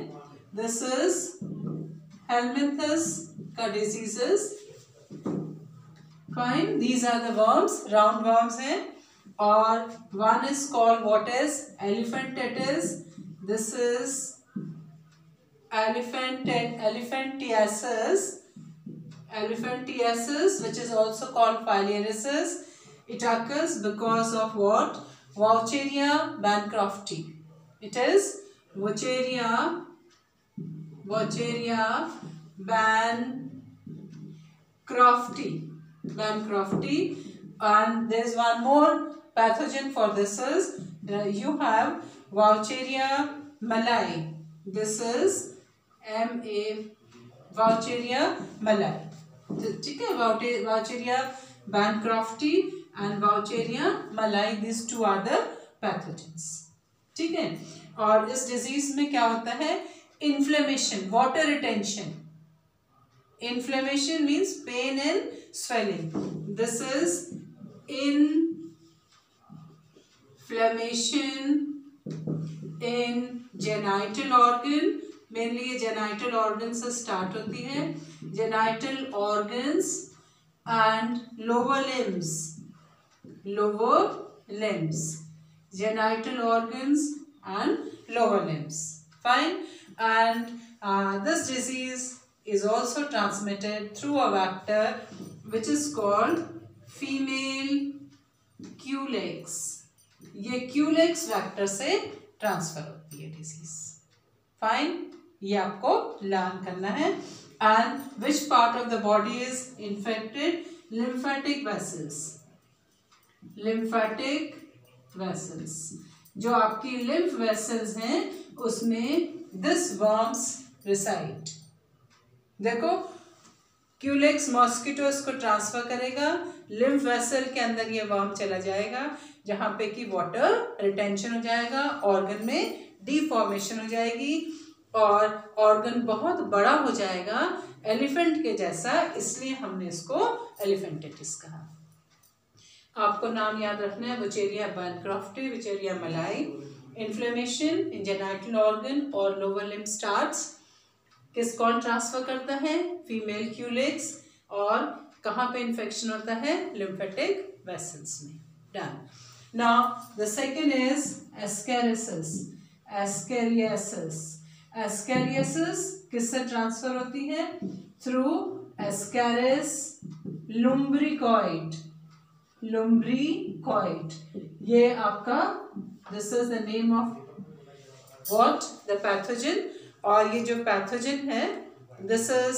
दिस इज हेलमिंथस का diseases. Fine. These are the worms, roundworms हैं. और one is called what is elephantiasis. This is elephantiasis, which is also called filariasis. It occurs because of what, Vaucheria bancrofti. It is Vaucheria bancrofti. And there is one more pathogen for this is you have Vaucheria malai. This is Vaucheria malai. ठीक है. Vaucheria bancrofti and Vaucheria malai, these two are the pathogens. ठीक है. और इस डिजीज में क्या होता है, inflammation, water retention. Inflammation means pain and swelling. This is inflammation in genital organ. Mainly ये जेनाइटल ऑर्गन से स्टार्ट होती है. Genital organs and lower limbs. Genital organs and lower limbs. Fine. And this disease is also transmitted through a vector which is called female Culex. ये Culex vector से ट्रांसफर होती है डिजीज. फाइन, ये आपको लर्न करना है। And which part of the body is infected? Lymphatic vessels. Lymphatic vessels, जो आपकी लिम्फ वेसल्स हैं उसमें दिस वर्म्स रिसाइड। देखो, क्यूलेक्स मॉस्किटो इसको ट्रांसफर करेगा, लिम्फ वेसल के अंदर ये वर्म चला जाएगा, जहाँ पे कि वाटर रिटेंशन हो जाएगा, ऑर्गन में डीफॉर्मेशन हो जाएगी और ऑर्गन बहुत बड़ा हो जाएगा एलिफेंट के जैसा, इसलिए हमने इसको एलिफेंटिटिस कहा। आपको नाम याद रखना है, Wuchereria bancrofti, Wuchereria malayi. Inflammation in genital organ और लोअर लिम्ब स्टार्ट्स किस कौन ट्रांसफर करता है? Female Culex. और कहाँ पे इन्फेक्शन होता है? लिम्फेटिक वेसल्स में। Done. Now the second is ascariasis. Ascariasis, ascariasis किससे ट्रांसफर होती है? Through Ascaris lumbricoid. लुम्ब्रिकॉइड, ये आपका this is the name of what? The pathogen. और ये जो पैथोजन है this is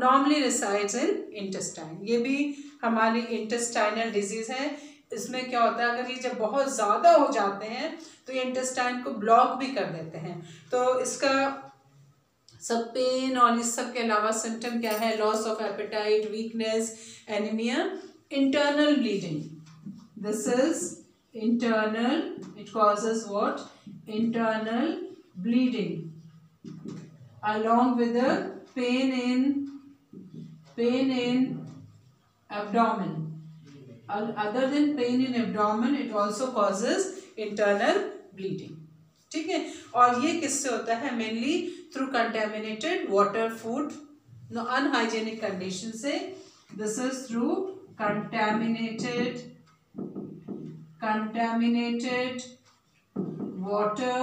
normally resides in intestine. ये भी हमारी इंटेस्टाइनल डिजीज है। इसमें क्या होता है, अगर ये जब बहुत ज़्यादा हो जाते हैं तो ये इंटेस्टाइन को ब्लॉक भी कर देते हैं। तो इसका सब पेन और इस सब के अलावा सिम्टम क्या है? Loss of appetite, weakness, anaemia, internal bleeding. This is internal, it causes what? Internal bleeding along with the pain in abdomen. Other than pain in abdomen, it also causes internal bleeding. ठीक है, और ये किससे होता है? Mainly through contaminated water, food, unhygienic condition से। This is through contaminated water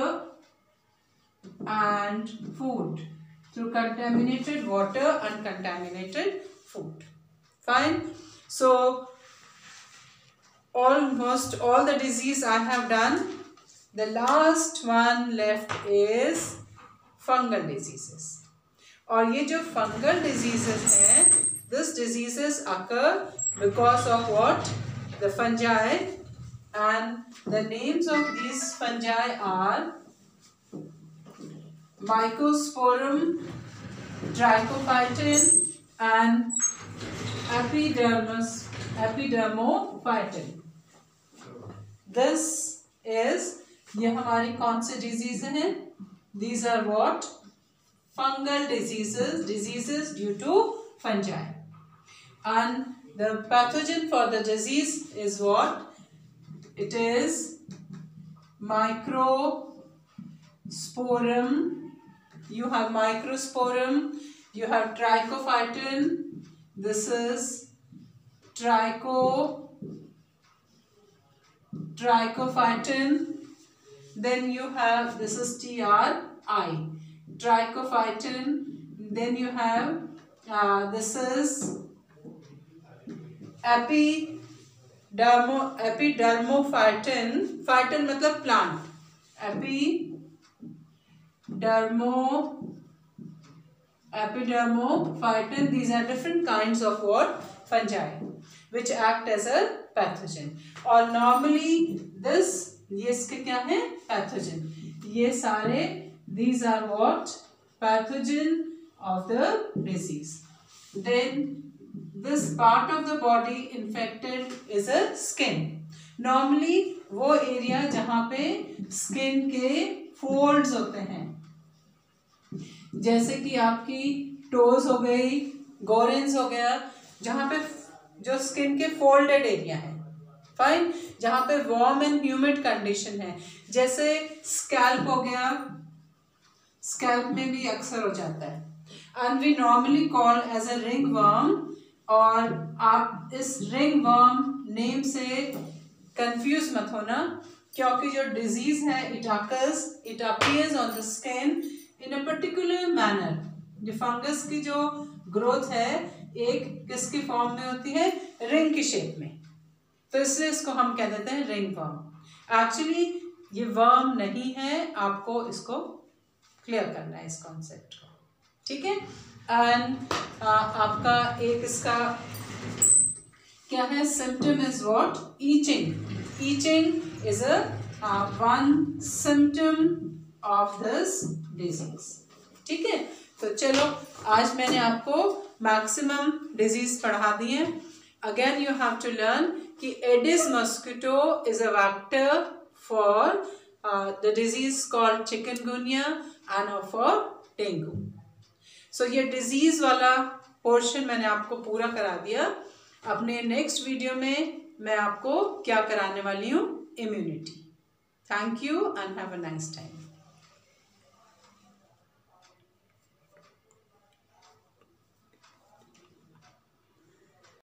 and food. Through contaminated water and contaminated food. Fine. So almost all the disease I have done. The last one left is fungal diseases. और ये जो fungal diseases हैं, this diseases occur because of what? The fungi, and the names of these fungi are Mycosporum, Trichophyton and Epidermophyton. This is, ये हमारी कौन सी डिजीज हैं? These are what? Fungal diseases, diseases due to fungi. And the pathogen for the disease is what? It is Microsporum. You have Microsporum, you have Trichophyton, this is Trichophyton, then you have, this is TRI, Trichophyton, then you have, this is Epidermophyton, phyton मतलब plant, Epidermophyton, these are different kinds of what? Fungi, which act as a pathogen. और normally this, ये इसके क्या है? Pathogen. ये सारे, these are what? Pathogen of the disease. Then this part of the body infected is a skin. Normally वो area जहाँ पे skin के folds होते हैं, जैसे कि आपकी टोज हो गई, गोरेंस हो गया, जहाँ पे जो स्किन के फोल्डेड एरिया है, फाइन, जहाँ पे वार्म एंड ह्यूमिड कंडीशन है, जैसे स्कैल्प हो गया, स्कैल्प में भी अक्सर हो जाता है, and we normally call as a ring worm. और आप इस रिंग वर्म नेम से कंफ्यूज मत होना, क्योंकि जो डिजीज है it appears on the skin in a particular manner. जो फंगस की जो ग्रोथ है एक किसके फॉर्म में होती है? रिंग की शेप में, तो इसलिए इसको हम कह देते हैं रिंग वर्म। एक्चुअली ये वर्म नहीं है, आपको इसको क्लियर करना है इस कॉन्सेप्ट को, ठीक है। एंड आपका एक इसका क्या है, symptom is what, itching. Itching is a one symptom of this disease, ठीक है। तो चलो आज मैंने आपको मैक्सिमम डिजीज पढ़ा दी है। Again you have to learn कि Aedes mosquito is a vector for the disease called chikungunya and for dengue. So ये डिजीज वाला पोर्शन मैंने आपको पूरा करा दिया। अपने नेक्स्ट वीडियो में मैं आपको क्या कराने वाली हूँ, immunity. Thank you and have a nice time.